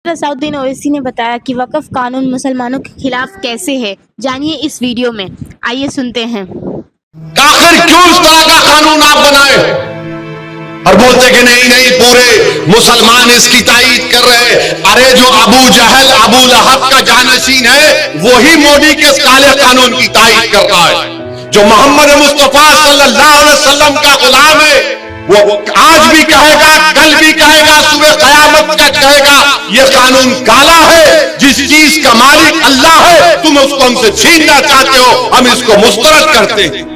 Doctor Asaduddin Owaisi ने बताया कि वक्फ कानून मुसलमानों के खिलाफ कैसे है। जानिए इस वीडियो में, आइए सुनते हैं। आखिर क्यों इस तरह का कानून आप बनाए और बोलते कि नहीं नहीं पूरे मुसलमान इसकी तायीद कर रहे हैं। अरे जो अबू जहल अबू लहब का जानशीन है वही मोदी के काले कानून की तायीद कर रहा है। जो मोहम्मद मुस्तफा सल्लल्लाहु अलैहि वसल्लम का गुलाम है वो आज भी कहेगा, कल भी कहेगा, सुबह कयामत तक कहेगा ये कानून काला है। जिस चीज का मालिक अल्लाह है तुम उसको हमसे छीनना चाहते हो, हम इसको मुस्तरद करते हैं।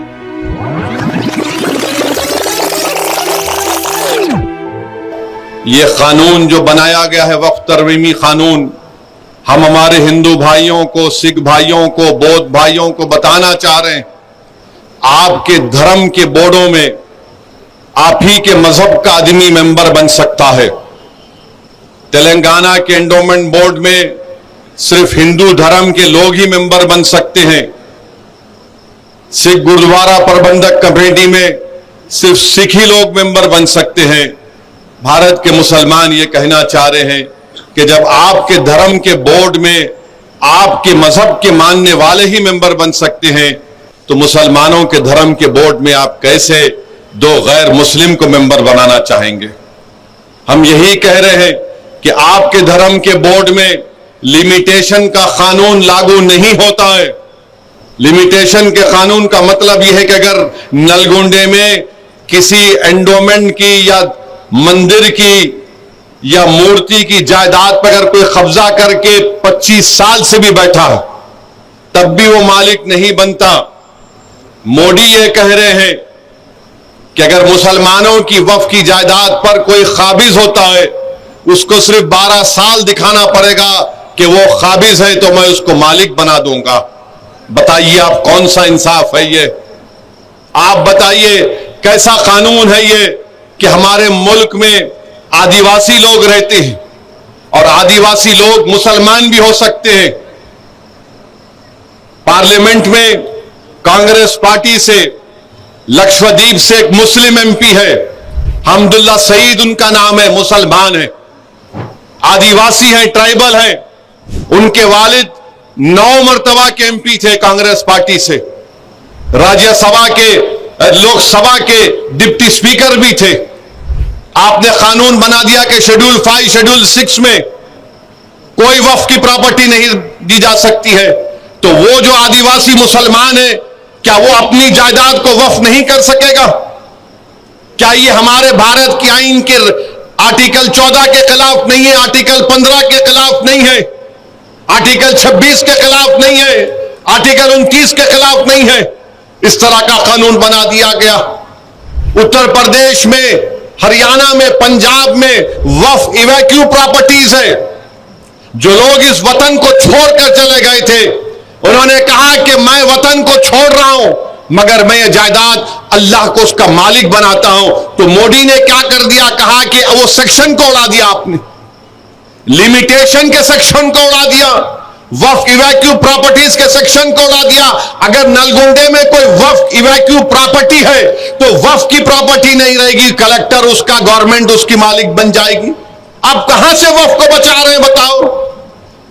ये कानून जो बनाया गया है वक्फ तरमीमी कानून, हम हमारे हिंदू भाइयों को, सिख भाइयों को, बौद्ध भाइयों को बताना चाह रहे हैं, आपके धर्म के बोर्डों में आप ही के मजहब का आदमी मेंबर बन सकता है। तेलंगाना के एंडोमेंट बोर्ड में सिर्फ हिंदू धर्म के लोग ही मेंबर बन सकते हैं। सिख गुरुद्वारा प्रबंधक कमेटी में सिर्फ सिख ही लोग मेंबर बन सकते हैं। भारत के मुसलमान ये कहना चाह रहे हैं कि जब आपके धर्म के बोर्ड में आपके मजहब के मानने वाले ही मेंबर बन सकते हैं तो मुसलमानों के धर्म के बोर्ड में आप कैसे दो गैर मुस्लिम को मेंबर बनाना चाहेंगे। हम यही कह रहे हैं कि आपके धर्म के बोर्ड में लिमिटेशन का कानून लागू नहीं होता है। लिमिटेशन के कानून का मतलब यह है कि अगर नलगुंडे में किसी एंडोमेंट की या मंदिर की या मूर्ति की जायदाद पर अगर कोई कब्जा करके 25 साल से भी बैठा है तब भी वो मालिक नहीं बनता। मोदी ये कह रहे हैं कि अगर मुसलमानों की वक्फ की जायदाद पर कोई काबिज होता है उसको सिर्फ 12 साल दिखाना पड़ेगा कि वो काबिज है तो मैं उसको मालिक बना दूंगा। बताइए आप कौन सा इंसाफ है ये? आप बताइए कैसा कानून है ये कि हमारे मुल्क में आदिवासी लोग रहते हैं और आदिवासी लोग मुसलमान भी हो सकते हैं। पार्लियामेंट में कांग्रेस पार्टी से लक्षद्वीप से एक मुस्लिम एमपी है, हमदुल्ला सईद उनका नाम है, मुसलमान है, आदिवासी है, ट्राइबल है। उनके वालिद 9 मर्तबा के एमपी थे कांग्रेस पार्टी से, राज्यसभा के लोकसभा के डिप्टी स्पीकर भी थे। आपने कानून बना दिया कि शेड्यूल 5 शेड्यूल 6 में कोई वक्फ की प्रॉपर्टी नहीं दी जा सकती है। तो वो जो आदिवासी मुसलमान है क्या वो अपनी जायदाद को वक्फ नहीं कर सकेगा? क्या ये हमारे भारत की आईन के आर्टिकल 14 के खिलाफ नहीं है, आर्टिकल 15 के खिलाफ नहीं है, आर्टिकल 26 के खिलाफ नहीं है, आर्टिकल 29 के खिलाफ नहीं है? इस तरह का कानून बना दिया गया। उत्तर प्रदेश में, हरियाणा में, पंजाब में वक्फ इवैक्यू प्रॉपर्टीज है। जो लोग इस वतन को छोड़कर चले गए थे उन्होंने कहा कि मैं वतन को छोड़ रहा हूं मगर मैं ये जायदाद अल्लाह को उसका मालिक बनाता हूं। तो मोदी ने क्या कर दिया, कहा कि वो सेक्शन को उड़ा दिया, आपने लिमिटेशन के सेक्शन को उड़ा दिया, वक्फ इवैक्यू प्रॉपर्टीज के सेक्शन को उड़ा दिया। अगर नलगुंडे में कोई वक्फ इवैक्यू प्रॉपर्टी है तो वक्फ की प्रॉपर्टी नहीं रहेगी, कलेक्टर उसका, गवर्नमेंट उसकी मालिक बन जाएगी। अब कहां से वक्फ को बचा रहे हैं बताओ?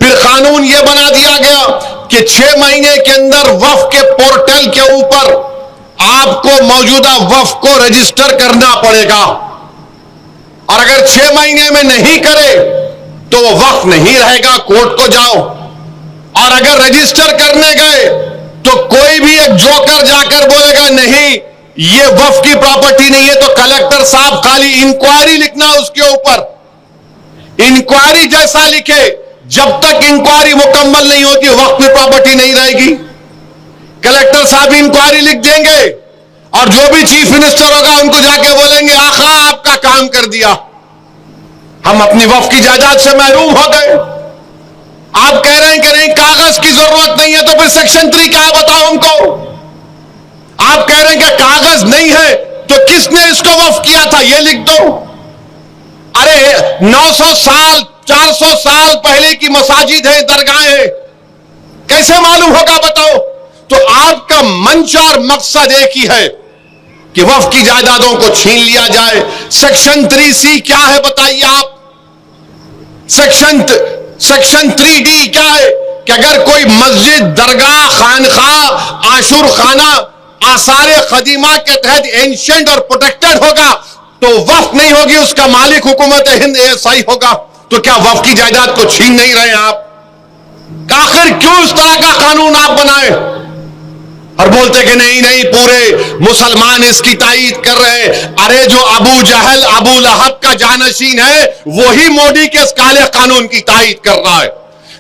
फिर कानून यह बना दिया गया कि 6 महीने के अंदर वक्फ के पोर्टल के ऊपर आपको मौजूदा वक्फ को रजिस्टर करना पड़ेगा और अगर 6 महीने में नहीं करे तो वो वक्फ नहीं रहेगा, कोर्ट को जाओ। और अगर रजिस्टर करने गए तो कोई भी एक जोकर जाकर बोलेगा नहीं ये वक्फ की प्रॉपर्टी नहीं है, तो कलेक्टर साहब खाली इंक्वायरी लिखना उसके ऊपर। इंक्वायरी जैसा लिखे, जब तक इंक्वायरी मुकम्मल नहीं होती वक्फ की प्रॉपर्टी नहीं रहेगी। कलेक्टर साहब इंक्वायरी लिख देंगे और जो भी चीफ मिनिस्टर होगा उनको जाके बोलेंगे आखा आपका काम कर दिया, हम अपनी वक्फ की जायदाद से महरूम हो गए। आप कह रहे हैं कि नहीं कागज की जरूरत नहीं है, तो फिर सेक्शन 3 क्या है बताओ हमको? आप कह रहे हैं कि कागज नहीं है तो किसने इसको वक्फ किया था ये लिख दो। अरे 900 साल 400 साल पहले की मसाजिद है, दरगाहें हैं, कैसे मालूम होगा बताओ? तो आपका मंशा और मकसद एक ही है कि वक्फ की जायदादों को छीन लिया जाए। सेक्शन 3C क्या है बताइए आप? सेक्शन 3D क्या है कि अगर कोई मस्जिद, दरगाह, खानखा, आशुर खाना आसारे खदीमा के तहत एंशिएंट और प्रोटेक्टेड होगा तो वक्फ नहीं होगी, उसका मालिक हुकूमत हिंद ASI होगा। तो क्या वक्फ की जायदाद को छीन नहीं रहे आप? आखिर क्यों इस तरह का कानून आप बनाए और बोलते कि नहीं नहीं पूरे मुसलमान इसकी तायीद कर रहे हैं। अरे जो अबू जहल, अबू लहब का जानशीन है वही मोदी के इस काले कानून की तायीद कर रहा है।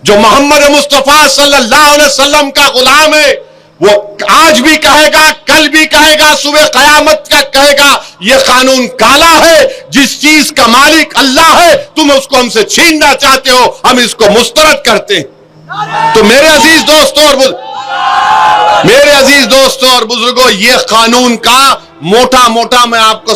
जो मोहम्मद मुस्तफा सल्लल्लाहु अलैहि वसल्लम का गुलाम है वो आज भी कहेगा, कल भी कहेगा, सुबह कयामत का कहेगा ये कानून काला है। जिस चीज का मालिक अल्लाह है तुम उसको हमसे छीनना चाहते हो, हम इसको मुस्तरद करते हैं। तो मेरे अजीज दोस्तों और बुजुर्गों, ये कानून का मोटा मोटा मैं आपको